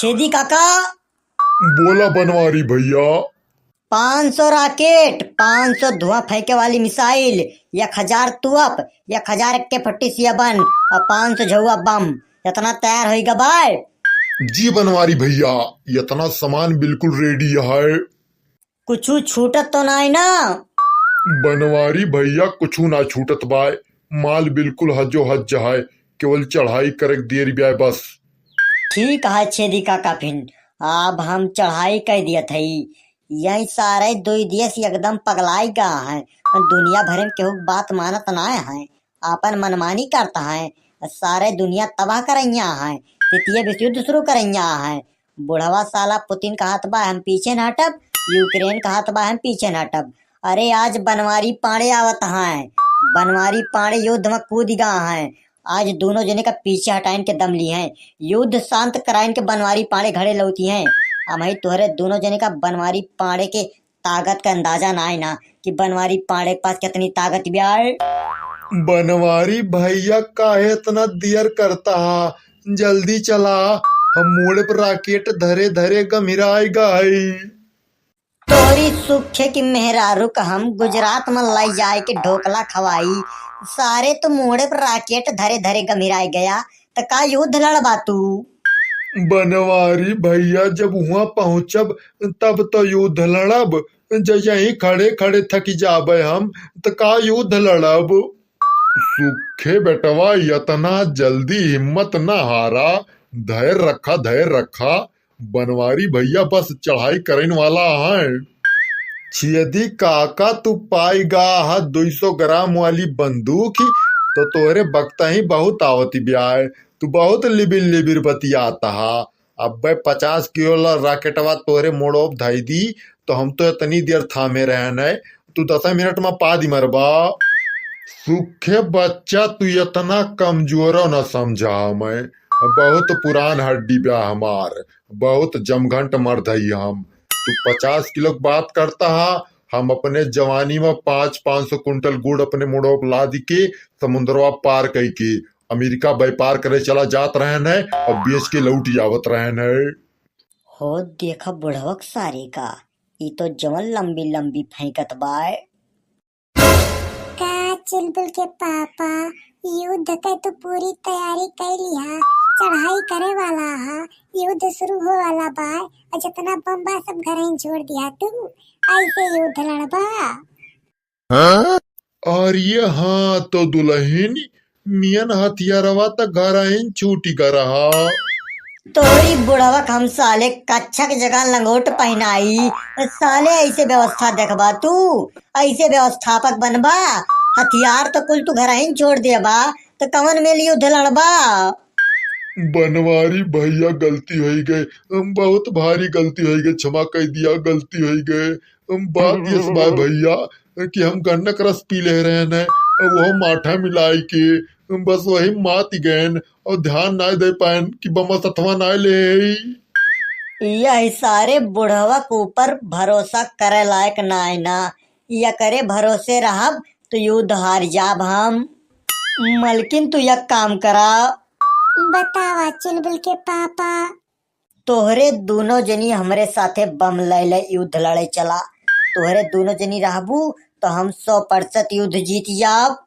छेदी काका। बोला बनवारी भैया। 500 रॉकेट, 500 धुआं फेंके वाली मिसाइल, 1000 तुअप, 1000 के फट्टी सियाबन और 500 झुआ बम। इतना तैयार होएगा भाई? जी बनवारी भैया, इतना सामान बिल्कुल रेडी है। कुछ छूटत तो नहीं ना? बनवारी भैया कुछ ना छूटत बाय, माल बिल्कुल हजो हज है, केवल चढ़ाई करे देर ब्याय बस। ठीक है छेदी काका, फिर अब हम चढ़ाई कर दिया थी। यही सारे 2 देश एकदम पगलाई गा है। दुनिया भर में केहू बात मानत ना है, अपन मनमानी करता है। सारे दुनिया तबाह करैया है, तृतीय विश्व युद्ध शुरू करैया है। बुढ़वा साला पुतिन कहत बा हम पीछे न हटब, यूक्रेन कहत बा हम पीछे न हटब। अरे आज बनवारी पांडे आवत है, बनवारी पांडे युद्ध में कूद गा है। आज दोनों जने का पीछे हटाइन के दम ली हैं, युद्ध शांत कराइन के बनवारी पांडे घड़े लौती हैं। अब ही तुहरे दोनों जने का बनवारी पांडे के ताकत का अंदाजा ना है ना, कि बनवारी पांडे के पास कितनी ताकत भी आए। बनवारी भैया काहे इतना देर करता है, जल्दी चला, हम मोड़े पर राकेट धरे धरे गमिराएगा है। तोरी सुखे की मेहरारू का हम गुजरात में लाई जाए के ढोकला खवाई, सारे तो मोड़े पर राकेट धरे धरे गमिराए गया। तो का युद्ध लड़बा तू? बनवारी भैया जब वहां पहुंचब तब तो युद्ध लड़ब, यही खड़े खड़े थक जाबे हम, तो का युद्ध लड़ब। सुखे बेटवा इतना जल्दी हिम्मत न हारा, धैर्य रखा धैर्य रखा। बनवारी भैया बस चढ़ाई करने वाला है। छेदी काका तू पाएगा 200 ग्राम वाली बंदूक ही तो तोहरे बकता ही बहुत आवती ब्याह, तू बहुत लिबिर लिबिर बतियाता हा। अब 50 किलो राकेटवा तोहरे मोड़ोब धाई दी तो हम तो इतनी देर थामे रहने, तू 10 मिनट में पा दी मरबा। सुखे बच्चा तू इतना कमजोर न समझा, मैं बहुत पुरान हड्डी ब्याह हमार, बहुत जमघंट मर्द है हम। तू 50 किलो की बात करता हा, हम अपने जवानी में 500 कुंटल गुड़ अपने मुड़ो ला दी के समुद्रवा पार कई के अमेरिका व्यापार करे चला जात रहन है और बेच के लौट आवत रहन है। हो देखा बुढ़वक सारे का, ये तो जमल लंबी लंबी फेंकत बाय। का चुलबुल के पापा, युद्ध के तो पूरी तैयारी कर लिया, चढ़ाई करे वाला हा, युद्ध शुरू हो वाला बा, और जितना बम बा सब घर ही छोड़ दिया तू, ऐसे युद्ध लड़बा। और ये हाँ तो दुल्हन मियन हथियारवा तो घर आइन छूटी कर रहा। तोरी बुढ़वक हम साले कच्छा के जगह लंगोट पहनाई, साले ऐसे व्यवस्था देखबा तू, ऐसे व्यवस्थापक बनबा। हथियार तो कुल तू घर ही छोड़ देबा, तो कवन में युद्ध लड़बा? बनवारी भैया गलती हो गए, बहुत भारी गलती हो गई, क्षमा कर दिया, गलती हो गए। बात ये बा भैया कि हम गन्ना का रस पी ले रहे हैं, वो माठा मिलाई के बस वही मात गए और ध्यान ना दे पाए कि बमा सथवा ना ले। यह सारे बुढ़वक ऊपर भरोसा करे लायक नाय ना, या करे भरोसे रहब तो युद्ध हार जाब हम। मलकिन तू यक काम करा, बतावा चुलबुल के पापा। तोहरे दोनों जनी हमरे साथे बम ले युद्ध लड़े चला। तोहरे दोनों जनी रहबू तो हम 100% युद्ध जीत जाब।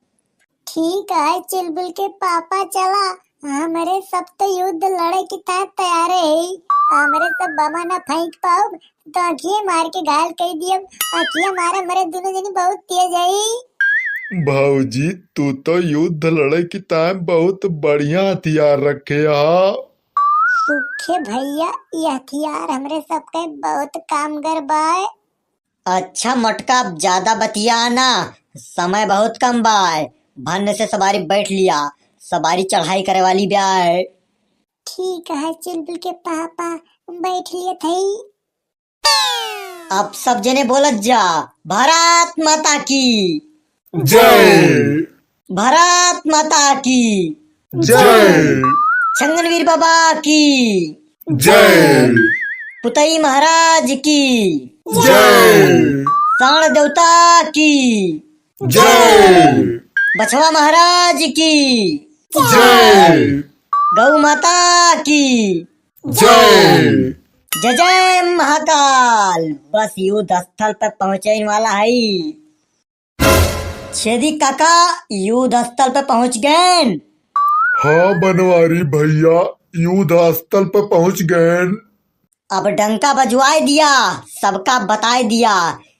ठीक है चुलबुल के पापा, चला, हमारे सब तो युद्ध लड़े की तैयार है। हमारे सब बमा ना फेंक पाओ तो आँखियाँ मार के घायल कर दिए, आँखियाँ मारा मेरे दोनों जनी बहुत तेज है। भाऊजी तू तो युद्ध लड़े की टाइम बहुत बढ़िया हथियार रखे हा। सुखे भैया ये हथियार हमरे सबके बहुत कामगर बाय। अच्छा मटका, अब ज्यादा बतियाना, समय बहुत कम बाय। भन्न से सवारी बैठ लिया, सवारी चढ़ाई करे वाली ब्याह। ठीक है चुलबुल के पापा, बैठ लिए थे। अब सब जने बोलत जा, भारत माता की जय, भारत माता की जय, छंगनवीर बाबा की जय, पुतई महाराज की जय, साण देवता की जय, बछवा महाराज की जय, गौ माता की जय। जय जय महाकाल। बस युद्ध स्थल पर पहुंचे वाला है। छेदी काका युद्ध स्थल पर पहुंच गए। हाँ बनवारी भैया, युद्ध स्थल पर पहुंच गए। अब डंका बजवाए दिया, सबका बताए दिया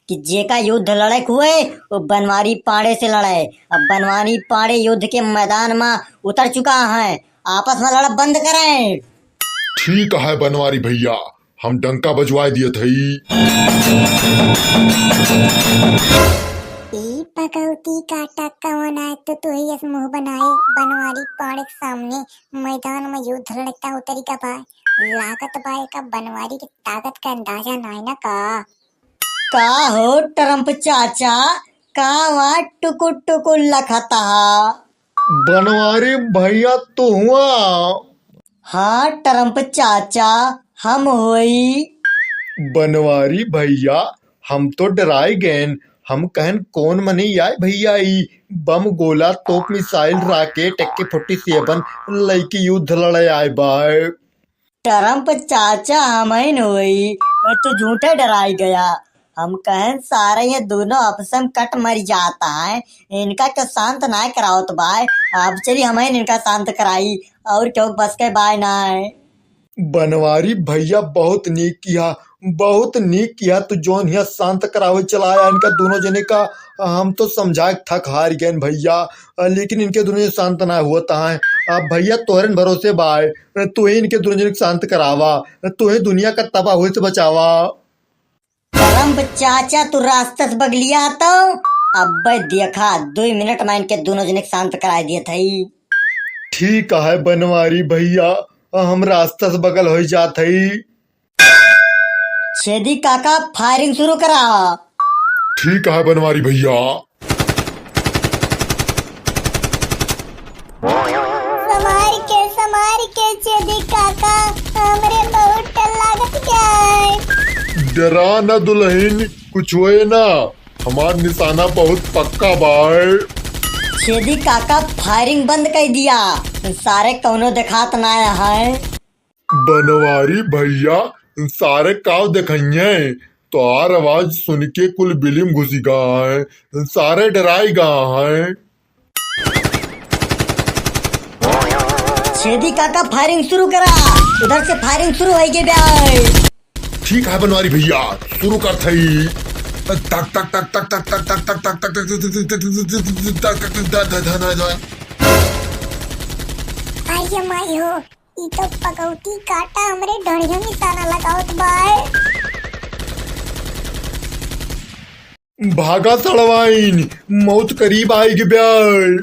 कि जेका युद्ध लड़े हुए वो बनवारी पाड़े से लड़े। अब बनवारी पाड़े युद्ध के मैदान में उतर चुका है, आपस में लड़ा बंद करें। ठीक है बनवारी भैया, हम डंका बजवाए दिए थे। पकौती काटा कौन आए तो तू ही मुंह बनाए। बनवारी पाड़े के सामने मैदान में युद्ध लड़ता उतरी का पाए। लागत पाए का बनवारी की ताकत का अंदाजा नहीं ना का हो ट्रम्प चाचा, का वहाँ टुकुर टुकुर लखता। बनवारी भैया तो हुआ। हाँ ट्रम्प चाचा, हम होई। बनवारी भैया हम तो डराए गए। हम कहन कौन मनी आए भैया, ई बम गोला तोप मिसाइल राकेट AK-47 लड़की युद्ध लड़े आए बाय। ट्रम्प चाचा हमें होई, तो झूठे डराई गया। हम कहें सारे ये दोनों आपस में कट मर जाता है, इनका क्यों शांत ना कराओ तो भाई। अब चलिए हमें इनका शांत कराई और क्यों बस के बाय ना है। बनवारी भैया बहुत नीक किया, बहुत नीक किया। तू जोन यहाँ शांत करावे चलाया इनका दोनों जने का। हम तो समझा थक हार गए भैया, लेकिन इनके दोनों जने शांत ना हुआ है। अब भैया तोहरे भरोसे बाय, तू ही इनके दोनों जने शांत करावा, तू ही दुनिया का तबाह हुए से बचावा। ट्रम्प चाचा तू रास्ते से बगलिया तो अब देखा 2 मिनट में इनके दोनों जने शांत करा दिए थे। ठीक है बनवारी भैया, हम रास्ता से बगल हो जात है। छेदी काका फायरिंग शुरू करा। ठीक है बनवारी भैया। समार के छेदी काका, हमरे बहुत डर लागत गए। डरा न दुल्हन, कुछ हुए ना, हमार निशाना बहुत पक्का बाय। छेदी काका फायरिंग बंद कर दिया, सारे कौनो दिखात ना है। बनवारी भैया सारे काव दिखाइए, तो आर आवाज सुन के कुल बिलिम घुसी गा है, सारे डराई गा है। छेदी काका फायरिंग शुरू करा, उधर से फायरिंग शुरू हो गई। ठीक है बनवारी भैया, शुरू कर थई। तक तक तक तक तक तक तक तक तक तक तक। आइए माई हो, ई तो पकौती काटा हमरे डढ़िया निशाना लगावत बाय। भागा सड़वाइन, मौत करीब आएगी ब्याय।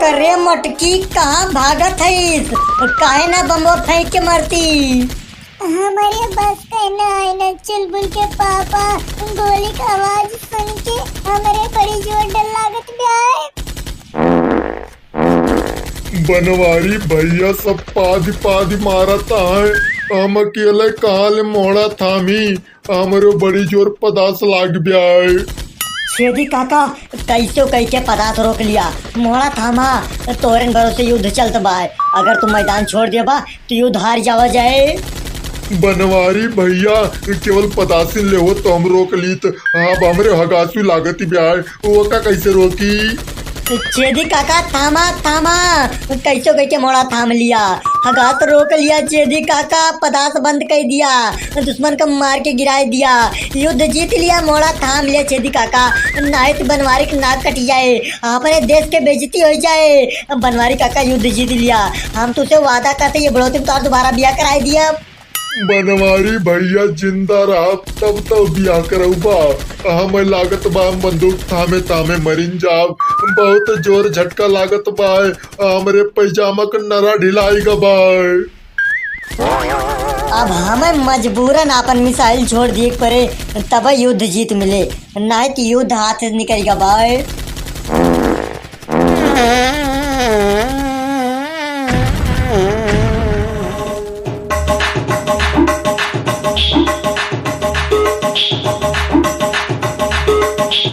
करे मटकी कहाँ भागत है, काहे ना बम्बो फेंक के मरती। हमारे बस कहना है ना चुलबुल के पापा, गोली का आवाज सुन के हमारे बड़ी जोर डर लागत ब्याय। बनवारी भैया सब पादी पादी मारता है, हम अकेले कहाँ ले मोड़ा थामी, हमरो बड़ी जोर पदास लाग ब्याय। छेदी काका कैसो कह के पदार्थ रोक लिया, मोड़ा थामा, तोरे भरोसे युद्ध चलत बा। अगर तुम मैदान छोड़ दिया बा तो युद्ध हार जावा जाए। बनवारी भैया केवल पदासी ले हो तो हम रोक ली, तो आप हमरे हगासू लागती ब्याय, वो का कैसे रोकी। छेदी काका थामा थामा, कैसो कह के मोड़ा थाम लिया, हगात रोक लिया। छेदी काका पदार्थ बंद कर दिया, दुश्मन को मार के गिरा दिया, युद्ध जीत लिया, मोड़ा थाम लिया। छेदी काका नहीं तो बनवारी की नाक कट जाए, अपने देश के बेइज्जती हो जाए। बनवारी काका युद्ध जीत लिया, हम तुझसे वादा करते ये बढ़ोती तो दोबारा ब्याह कराई दिया। बनवारी भैया जिंदा रहा तब तो बिया करऊबा, हम लागत बा बंदूक थामे थामे मरिन जाब, बहुत जोर झटका लागत बा, हमरे पैजामा का नरा ढिलाईगा बाय। अब हमें मजबूरन अपन मिसाइल छोड़ दिए परे, तब युद्ध जीत मिले, नहीं तो युद्ध हाथ से निकल गया बाय।